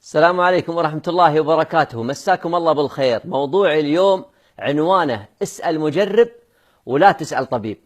السلام عليكم ورحمة الله وبركاته. مساكم الله بالخير. موضوع اليوم عنوانه اسأل مجرب ولا تسأل طبيب.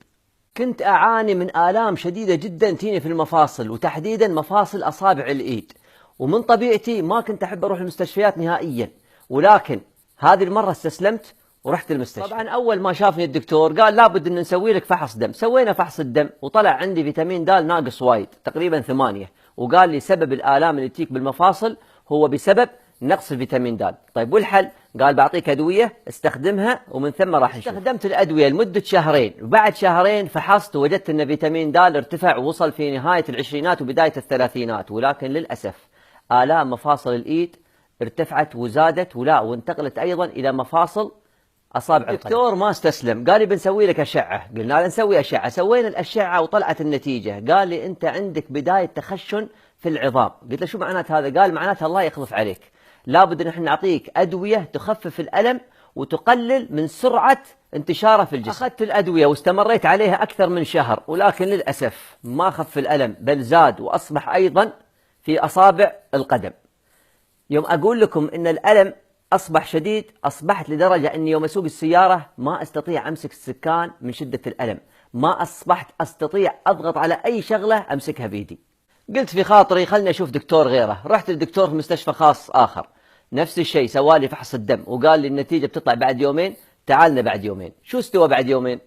كنت أعاني من آلام شديدة جدا تيني في المفاصل، وتحديدا مفاصل أصابع الإيد، ومن طبيعتي ما كنت أحب أروح المستشفيات نهائيا، ولكن هذه المرة استسلمت ورحت المستشفى. طبعا أول ما شافني الدكتور قال لابد أن نسوي لك فحص دم. سوينا فحص الدم وطلع عندي فيتامين د ناقص وايد، تقريبا 8، وقال لي سبب الآلام اللي تجيك بالمفاصل هو بسبب نقص الفيتامين د. طيب والحل؟ قال بعطيك أدوية استخدمها ومن ثم راح نشوف. استخدمت الأدوية لمدة شهرين، وبعد شهرين فحصت ووجدت أن فيتامين د ارتفع ووصل في نهاية العشرينات وبداية الثلاثينات، ولكن للأسف آلام مفاصل الإيد ارتفعت وزادت وانتقلت أيضا إلى مفاصل أصابع القدم. الدكتور ما استسلم، قال لي بنسوي لك أشعة. قلنا له نسوي أشعة. سوينا الأشعة وطلعت النتيجة. قال لي أنت عندك بداية تخشن في العظام. قلت له شو معنات هذا؟ قال معناتها الله يخلف عليك، لابد ان احنا نعطيك أدوية تخفف الألم وتقلل من سرعة انتشاره في الجسم. أخذت الأدوية واستمريت عليها أكثر من شهر، ولكن للأسف ما خف الألم بل زاد وأصبح أيضا في أصابع القدم. يوم أقول لكم إن الألم أصبح شديد، أصبحت لدرجة أني يوم أسوق السيارة ما أستطيع أمسك السكان من شدة الألم، ما أصبحت أستطيع أضغط على أي شغلة أمسكها بيدي. قلت في خاطري خلني أشوف دكتور غيره. رحت للدكتور في مستشفى خاص آخر، نفس الشيء، سوالي فحص الدم وقال لي النتيجة بتطلع بعد يومين، تعالنا بعد يومين. شو استوى بعد يومين؟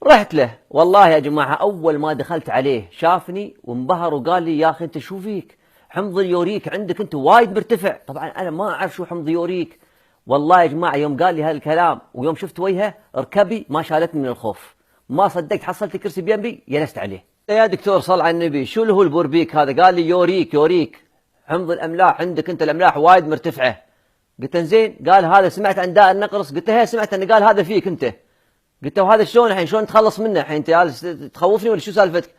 رحت له. والله يا جماعة أول ما دخلت عليه شافني وانبهر وقال لي يا أخي أنت شو فيك؟ حمض اليوريك عندك أنت وايد مرتفع. طبعا أنا ما أعرف شو حمض يوريك. والله يا جماعة يوم قال لي هالكلام ويوم شفت وجهه ركبي ما شالتني من الخوف، ما صدقت. حصلت كرسي بجنبي جلست عليه. يا دكتور صل على النبي، شو اللي هو البوربيك هذا؟ قال لي يوريك حمض الأملاح عندك أنت، الأملاح وايد مرتفعة. قلت زين. قال هذا سمعت عن داء النقرس؟ قلت هي سمعت أنه قال هذا فيك أنت. قلت وهذا شلون الحين؟ شلون نتخلص منه الحين؟ أنت تخوفني ولا شو سالفتك؟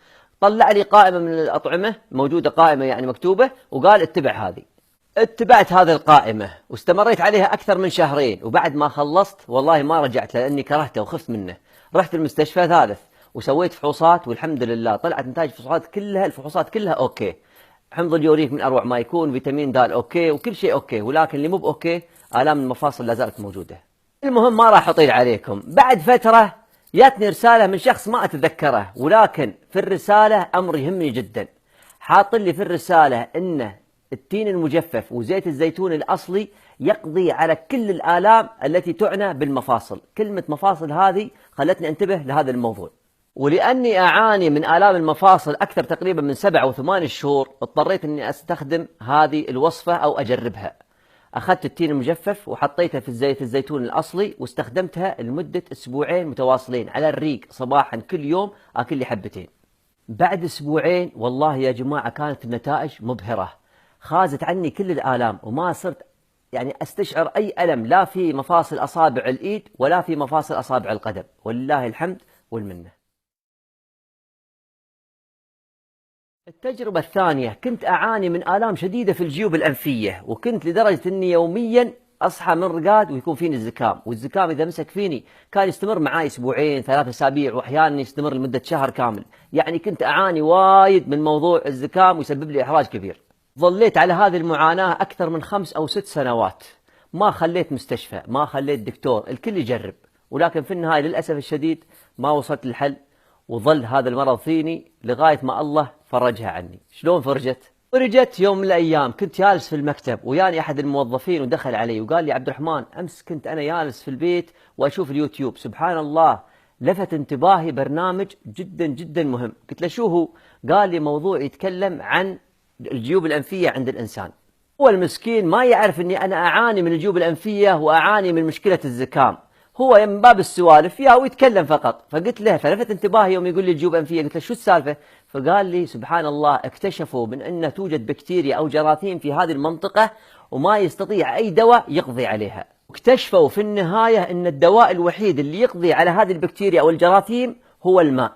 طلع لي قائمة من الأطعمة، موجودة قائمة يعني مكتوبة، وقال اتبع هذه. اتبعت هذه القائمة واستمريت عليها أكثر من شهرين، وبعد ما خلصت والله ما رجعت لأني كرهته وخفت منه. رحت المستشفى ثالث وسويت فحوصات، والحمد لله طلعت نتائج الفحوصات كلها أوكي. حمض اليوريك من أروع ما يكون، فيتامين د أوكي، وكل شيء أوكي، ولكن اللي مو بأوكي آلام المفاصل لا زالت موجودة. المهم ما راح أطيل عليكم. بعد فترة جاتني رسالة من شخص ما أتذكره، ولكن في الرسالة أمر يهمني جدا. حاط لي في الرسالة إن التين المجفف وزيت الزيتون الأصلي يقضي على كل الآلام التي تعنى بالمفاصل. كلمة مفاصل هذه خلتني أنتبه لهذا الموضوع، ولأني أعاني من آلام المفاصل أكثر تقريبا من 7 أو 8 شهور، اضطريت أني أستخدم هذه الوصفة أو أجربها. أخذت التين المجفف وحطيته في زيت الزيتون الأصلي واستخدمتها لمدة 2 أسبوع متواصلين على الريق صباحا، كل يوم أكل لي حبتين. بعد 2 أسبوع والله يا جماعة كانت النتائج مبهرة، خازت عني كل الآلام وما صرت يعني أستشعر أي ألم، لا في مفاصل أصابع الإيد ولا في مفاصل أصابع القدم، ولله الحمد والمنة. التجربة الثانية، كنت أعاني من آلام شديدة في الجيوب الأنفية، وكنت لدرجة أني يوميا أصحى من رقاد ويكون فيني الزكام، والزكام إذا مسك فيني كان يستمر معي 2 أسبوع 3 أسابيع، وأحيانا يستمر لمدة شهر كامل. يعني كنت أعاني وايد من موضوع الزكام ويسبب لي إحراج كبير. ظليت على هذه المعاناة أكثر من 5 أو 6 سنوات، ما خليت مستشفى، ما خليت دكتور، الكل يجرب، ولكن في النهاية للأسف الشديد ما وصلت للحل، وظل هذا المرض فيني لغاية ما الله فرجها عني. شلون فرجت؟ فرجت يوم من الأيام كنت جالس في المكتب وياني أحد الموظفين ودخل علي وقال لي عبد الرحمن، أمس كنت أنا جالس في البيت وأشوف اليوتيوب، سبحان الله لفت انتباهي برنامج جدا جدا مهم. قلت له شو هو؟ قال لي موضوع يتكلم عن الجيوب الأنفية عند الإنسان. هو المسكين ما يعرف أني أنا أعاني من الجيوب الأنفية وأعاني من مشكلة الزكام، هو من باب السوالف فيها ويتكلم فقط. فقلت له، فلفت انتباهي يوم يقول لي الجيوب أنفية، قلت له شو السالفة؟ فقال لي سبحان الله اكتشفوا من أن توجد بكتيريا أو جراثيم في هذه المنطقة وما يستطيع أي دواء يقضي عليها. واكتشفوا في النهاية أن الدواء الوحيد اللي يقضي على هذه البكتيريا أو الجراثيم هو الماء.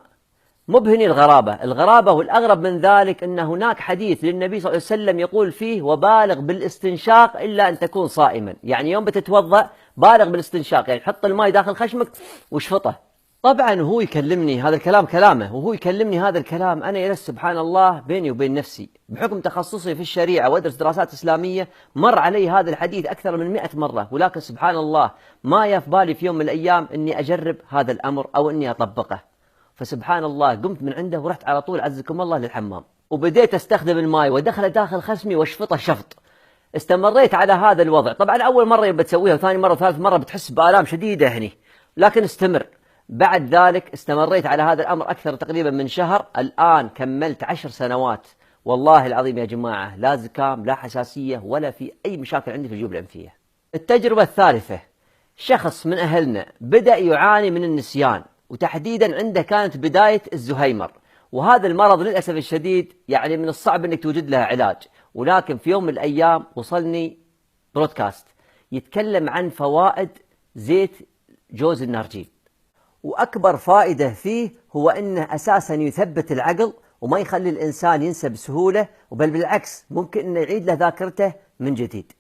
مبهني الغرابة والأغرب من ذلك أن هناك حديث للنبي صلى الله عليه وسلم يقول فيه وبالغ بالاستنشاق إلا أن تكون صائما. يعني يوم بتتوضأ بالغ بالاستنشاق، يعني حط الماء داخل خشمك واشفطه. طبعا وهو يكلمني هذا الكلام كلامه، وهو يكلمني هذا الكلام أنا جلست سبحان الله بيني وبين نفسي، بحكم تخصصي في الشريعة وأدرس دراسات إسلامية مر علي هذا الحديث أكثر من 100 مرة، ولكن سبحان الله ما يف بالي في يوم من الأيام أني أجرب هذا الأمر أو أني أطبقه. فسبحان الله قمت من عنده ورحت على طول عزكم الله للحمام، وبديت أستخدم الماء وأدخله داخل خصمي واشفطه شفط. استمريت على هذا الوضع. طبعا أول مرة يبى تسويها، وثاني مرة وثالث مرة بتحس بآلام شديدة هني، لكن استمر. بعد ذلك استمريت على هذا الأمر أكثر تقريبا من شهر. الآن كملت 10 سنوات، والله العظيم يا جماعة لا زكام لا حساسية ولا في أي مشاكل عندي في الجيوب الأنفية. التجربة الثالثة، شخص من أهلنا بدأ يعاني من النسيان، وتحديدا عنده كانت بداية الزهايمر، وهذا المرض للأسف الشديد يعني من الصعب أنك توجد لها علاج. ولكن في يوم من الأيام وصلني برودكاست يتكلم عن فوائد زيت جوز النارجيل، وأكبر فائدة فيه هو أنه أساسا يثبت العقل وما يخلي الإنسان ينسى بسهولة، وبل بالعكس ممكن أنه يعيد له ذاكرته من جديد.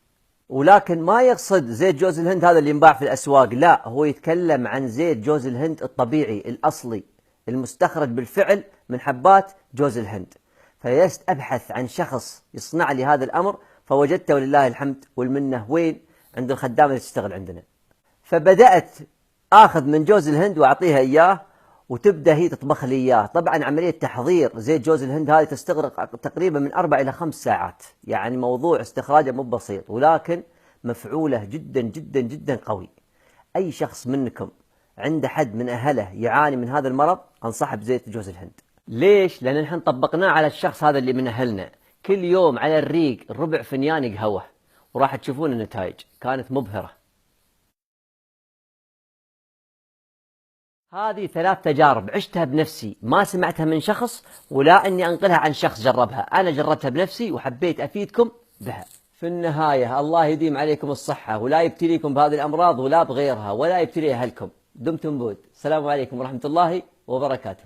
ولكن ما يقصد زيت جوز الهند هذا اللي ينباع في الأسواق، لا، هو يتكلم عن زيت جوز الهند الطبيعي الأصلي المستخرج بالفعل من حبات جوز الهند. فجلست أبحث عن شخص يصنع لي هذا الأمر، فوجدته ولله الحمد والمنة وين؟ عند الخدامة اللي تشتغل عندنا. فبدأت آخذ من جوز الهند وأعطيها إياه، وتبدأ هي تطبخ لي إياه. طبعا عملية تحضير زيت جوز الهند هذه تستغرق تقريبا من 4 إلى 5 ساعات، يعني موضوع استخراجه مو بسيط، ولكن مفعوله جدا جدا جدا قوي. أي شخص منكم عنده حد من أهله يعاني من هذا المرض أنصحه بزيت جوز الهند. ليش؟ لأن نحن طبقناه على الشخص هذا اللي من أهلنا، كل يوم على الريق ربع فنيان قهوة، وراح تشوفون النتائج كانت مبهرة. هذه 3 تجارب عشتها بنفسي، ما سمعتها من شخص ولا أني أنقلها عن شخص جربها، أنا جربتها بنفسي وحبيت أفيدكم بها. في النهاية الله يديم عليكم الصحة ولا يبتليكم بهذه الأمراض ولا بغيرها ولا يبتلي أهلكم. دمتم بود. السلام عليكم ورحمة الله وبركاته.